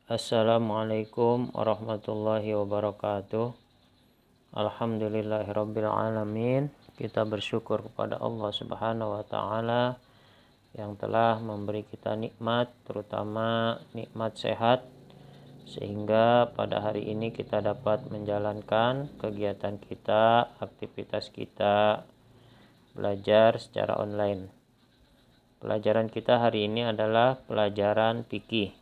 Assalamualaikum warahmatullahi wabarakatuh. Alhamdulillahirabbil alamin. Kita bersyukur kepada Allah Subhanahu wa taala yang telah memberi kita nikmat, terutama nikmat sehat, sehingga pada hari ini kita dapat menjalankan kegiatan kita, aktivitas kita, belajar secara online. Pelajaran kita hari ini adalah pelajaran fikih.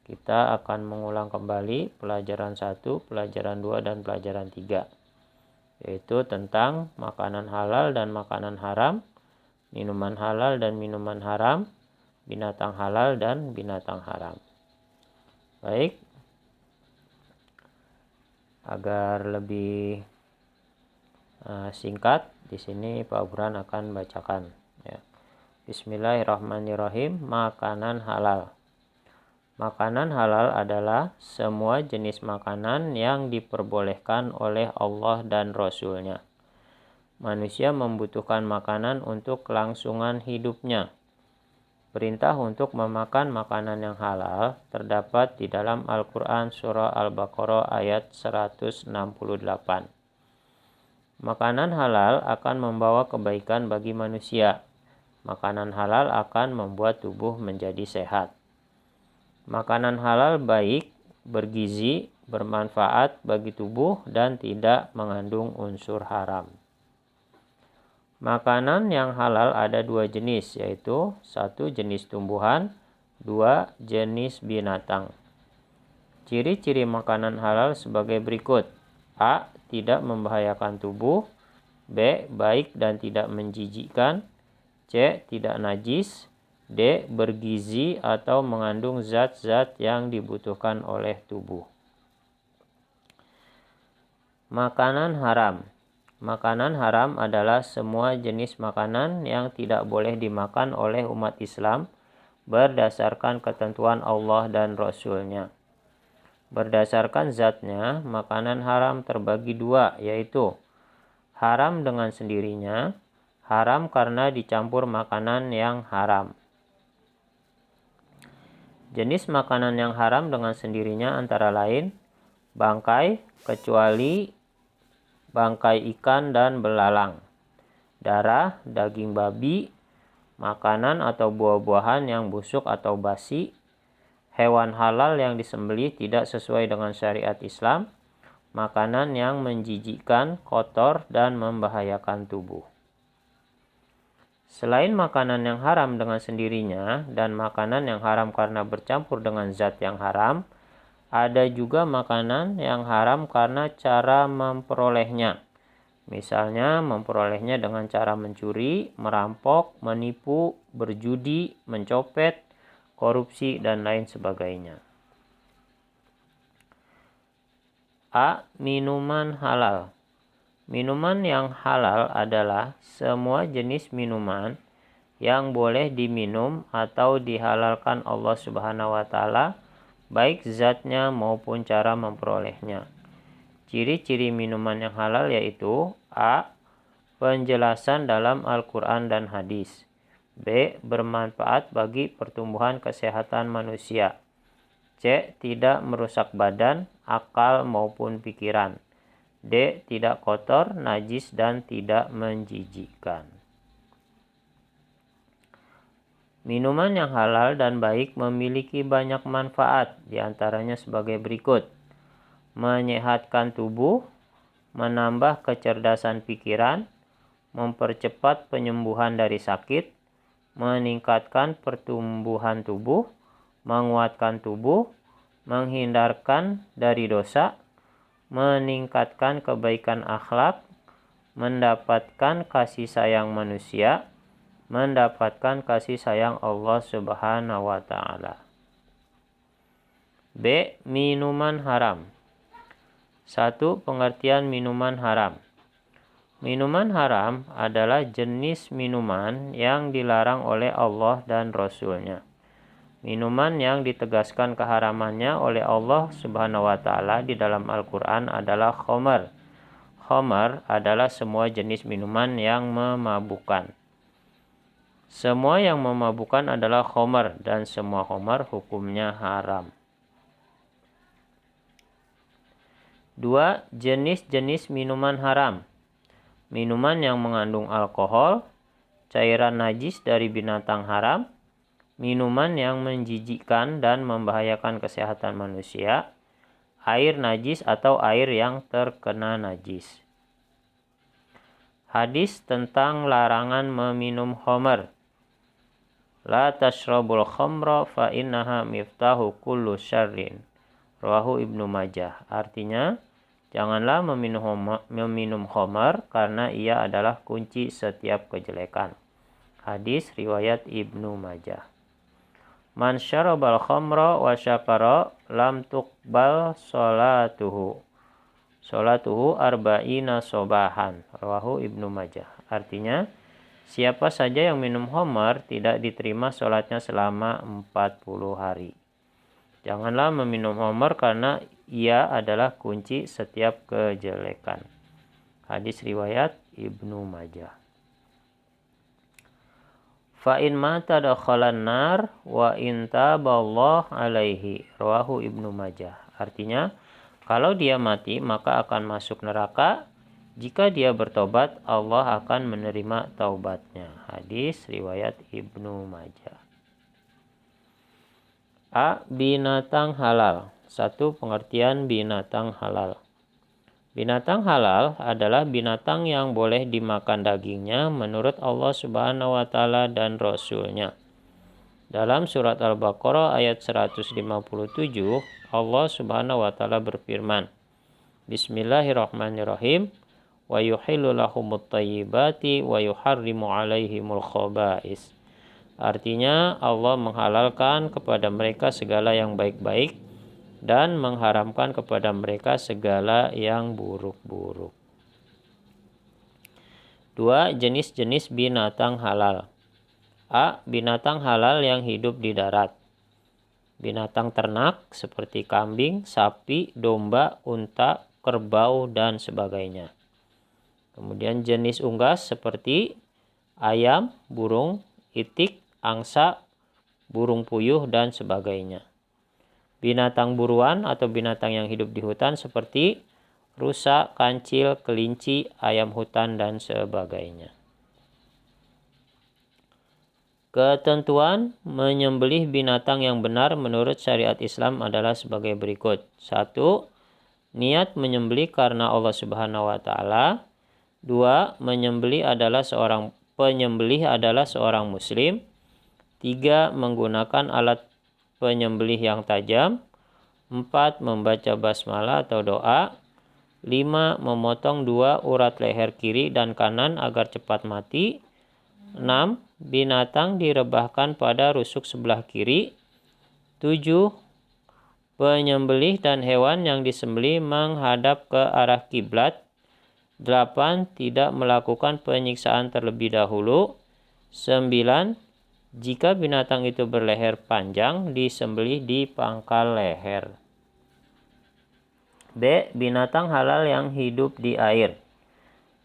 Kita akan mengulang kembali pelajaran 1, pelajaran 2, dan pelajaran 3, yaitu tentang makanan halal dan makanan haram, minuman halal dan minuman haram, binatang halal dan binatang haram. Baik, agar lebih singkat, di sini Pak Burhan akan bacakan. Ya. Bismillahirrahmanirrahim. Makanan halal. Makanan halal adalah semua jenis makanan yang diperbolehkan oleh Allah dan Rasul-Nya. Manusia membutuhkan makanan untuk kelangsungan hidupnya. Perintah untuk memakan makanan yang halal terdapat di dalam Al-Quran Surah Al-Baqarah ayat 168. Makanan halal akan membawa kebaikan bagi manusia. Makanan halal akan membuat tubuh menjadi sehat. Makanan halal baik, bergizi, bermanfaat bagi tubuh, dan tidak mengandung unsur haram. Makanan yang halal ada 2 jenis, yaitu 1 jenis tumbuhan, 2 jenis binatang. Ciri-ciri makanan halal sebagai berikut. A. Tidak membahayakan tubuh. B. Baik dan tidak menjijikkan. C. Tidak najis. D. Bergizi atau mengandung zat-zat yang dibutuhkan oleh tubuh. Makanan haram. Makanan haram adalah semua jenis makanan yang tidak boleh dimakan oleh umat Islam berdasarkan ketentuan Allah dan Rasul-Nya. Berdasarkan zatnya, makanan haram terbagi 2, yaitu haram dengan sendirinya, haram karena dicampur makanan yang haram. Jenis makanan yang haram dengan sendirinya antara lain bangkai, kecuali bangkai ikan dan belalang, darah, daging babi, makanan atau buah-buahan yang busuk atau basi, hewan halal yang disembelih tidak sesuai dengan syariat Islam, makanan yang menjijikkan, kotor, dan membahayakan tubuh. Selain makanan yang haram dengan sendirinya dan makanan yang haram karena bercampur dengan zat yang haram, ada juga makanan yang haram karena cara memperolehnya. Misalnya memperolehnya dengan cara mencuri, merampok, menipu, berjudi, mencopet, korupsi, dan lain sebagainya. A. Minuman halal. Minuman yang halal adalah semua jenis minuman yang boleh diminum atau dihalalkan Allah Subhanahu wa taala, baik zatnya maupun cara memperolehnya. Ciri-ciri minuman yang halal yaitu A. Penjelasan dalam Al-Quran dan hadis. B. Bermanfaat bagi pertumbuhan kesehatan manusia. C. Tidak merusak badan, akal maupun pikiran. D. Tidak kotor, najis, dan tidak menjijikkan. Minuman yang halal dan baik memiliki banyak manfaat, diantaranya sebagai berikut. Menyehatkan tubuh, menambah kecerdasan pikiran, mempercepat penyembuhan dari sakit, meningkatkan pertumbuhan tubuh, menguatkan tubuh, menghindarkan dari dosa, meningkatkan kebaikan akhlak, mendapatkan kasih sayang manusia, mendapatkan kasih sayang Allah Subhanahu wa taala. B. Minuman haram. 1. Pengertian minuman haram. Minuman haram adalah jenis minuman yang dilarang oleh Allah dan Rasul-Nya. Minuman yang ditegaskan keharamannya oleh Allah Subhanahu wa taala di dalam Al-Qur'an adalah khamar. Khamar adalah semua jenis minuman yang memabukkan. Semua yang memabukkan adalah khamar dan semua khamar hukumnya haram. 2. Jenis-jenis minuman haram. Minuman yang mengandung alkohol, cairan najis dari binatang haram, minuman yang menjijikkan dan membahayakan kesehatan manusia, air najis atau air yang terkena najis. Hadis tentang larangan meminum khamr. La tashrabul khamra fa innaha miftahu kullu syarrin. Rawahu Ibnu Majah. Artinya, janganlah meminum khamr karena ia adalah kunci setiap kejelekan. Hadis riwayat Ibnu Majah. Man syarabal khamra wa syakara lam tuqbal sholatuhu arba'ina sobahan. Rawahu Ibnu Majah. Artinya, siapa saja yang minum khamr tidak diterima sholatnya selama 40 hari. Janganlah meminum khamr karena ia adalah kunci setiap kejelekan. Hadis riwayat Ibnu Majah. Fa in mata dakhalan nar wa in taballahu alaihi. Rawahu Ibnu Majah. Artinya, kalau dia mati maka akan masuk neraka. Jika dia bertobat, Allah akan menerima taubatnya. Hadis riwayat Ibnu Majah. A. Binatang halal. 1. Pengertian binatang halal. Binatang halal adalah binatang yang boleh dimakan dagingnya menurut Allah Subhanahu wa taala dan Rasul-Nya. Dalam surat Al-Baqarah ayat 157, Allah Subhanahu wa taala berfirman, Bismillahirrahmanirrahim, wa yuhillu lahumut thayyibati wa yuharrimu 'alaihimul khaba'is. Artinya, Allah menghalalkan kepada mereka segala yang baik-baik dan mengharamkan kepada mereka segala yang buruk-buruk. 2. Jenis-jenis binatang halal. A. Binatang halal yang hidup di darat. Binatang ternak seperti kambing, sapi, domba, unta, kerbau, dan sebagainya. Kemudian jenis unggas seperti ayam, burung, itik, angsa, burung puyuh, dan sebagainya. Binatang buruan atau binatang yang hidup di hutan seperti rusa, kancil, kelinci, ayam hutan, dan sebagainya. Ketentuan menyembelih binatang yang benar menurut syariat Islam adalah sebagai berikut. 1. Niat menyembelih karena Allah Subhanahu wa taala. 2. Penyembelih adalah seorang muslim. 3. Menggunakan alat penyembelih yang tajam. 4. Membaca basmalah atau doa. 5. Memotong 2 urat leher kiri dan kanan agar cepat mati. 6. Binatang direbahkan pada rusuk sebelah kiri. 7. Penyembelih dan hewan yang disembelih menghadap ke arah kiblat. 8. Tidak melakukan penyiksaan terlebih dahulu. 9. Jika binatang itu berleher panjang, disembelih di pangkal leher. B. Binatang halal yang hidup di air.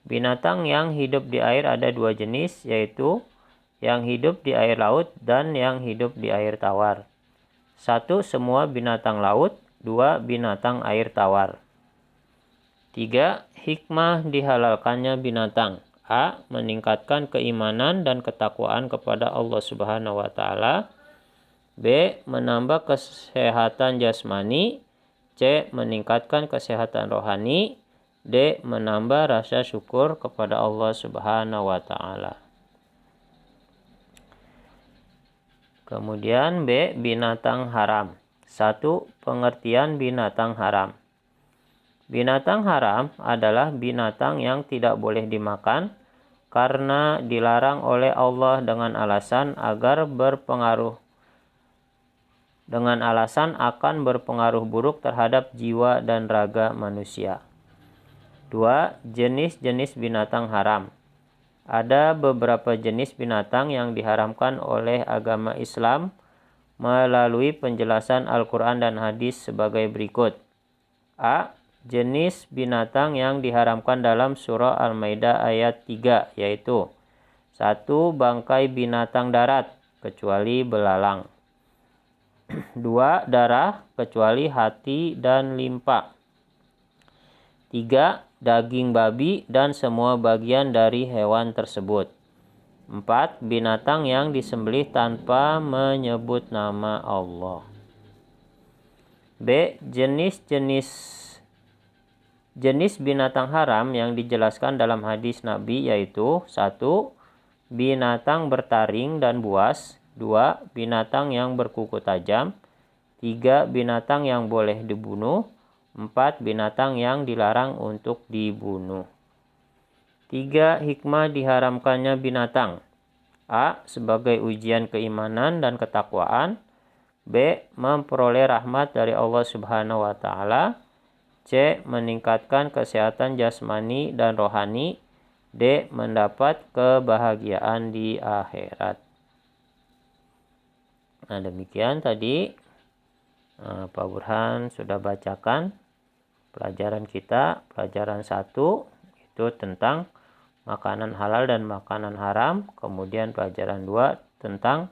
Binatang yang hidup di air ada 2 jenis, yaitu yang hidup di air laut dan yang hidup di air tawar. 1. Semua binatang laut. 2. Binatang air tawar. 3. Hikmah dihalalkannya binatang. A. Meningkatkan keimanan dan ketakwaan kepada Allah Subhanahu wa taala. B. Menambah kesehatan jasmani. C. Meningkatkan kesehatan rohani. D. Menambah rasa syukur kepada Allah Subhanahu wa taala. Kemudian B. Binatang haram. 1. Pengertian binatang haram. Binatang haram adalah binatang yang tidak boleh dimakan karena dilarang oleh Allah dengan alasan akan berpengaruh buruk terhadap jiwa dan raga manusia. 2. Jenis-jenis binatang haram. Ada beberapa jenis binatang yang diharamkan oleh agama Islam melalui penjelasan Al-Quran dan hadis sebagai berikut. A. Jenis binatang yang diharamkan dalam surah Al-Maidah ayat 3, yaitu 1. Bangkai binatang darat, kecuali belalang. 2. Darah, kecuali hati dan limpa. 3. Daging babi dan semua bagian dari hewan tersebut. 4. Binatang yang disembelih tanpa menyebut nama Allah. B. Jenis binatang haram yang dijelaskan dalam hadis Nabi yaitu 1. Binatang bertaring dan buas. 2. Binatang yang berkuku tajam. 3. Binatang yang boleh dibunuh. 4. Binatang yang dilarang untuk dibunuh. 3. Hikmah diharamkannya binatang. A. Sebagai ujian keimanan dan ketakwaan. B. Memperoleh rahmat dari Allah Subhanahu wa Ta'ala. C. Meningkatkan kesehatan jasmani dan rohani. D. Mendapat kebahagiaan di akhirat. Nah, demikian tadi Pak Burhan sudah bacakan pelajaran kita. Pelajaran 1 itu tentang makanan halal dan makanan haram. Kemudian pelajaran 2 tentang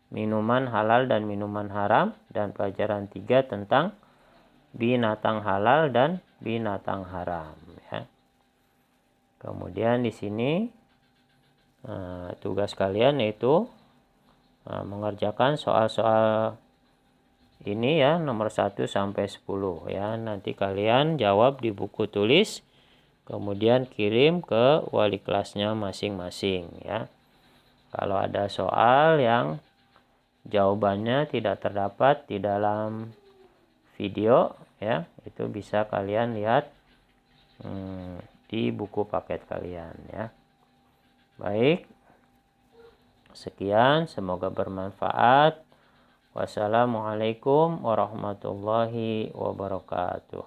minuman halal dan minuman haram. Dan pelajaran 3 tentang binatang halal dan binatang haram. Ya. Kemudian di sini tugas kalian yaitu mengerjakan soal-soal ini ya, nomor 1 sampai 10 ya. Nanti kalian jawab di buku tulis, kemudian kirim ke wali kelasnya masing-masing ya. Kalau ada soal yang jawabannya tidak terdapat di dalam video ya, itu bisa kalian lihat di buku paket kalian ya. Baik, sekian, semoga bermanfaat. Wassalamualaikum warahmatullahi wabarakatuh.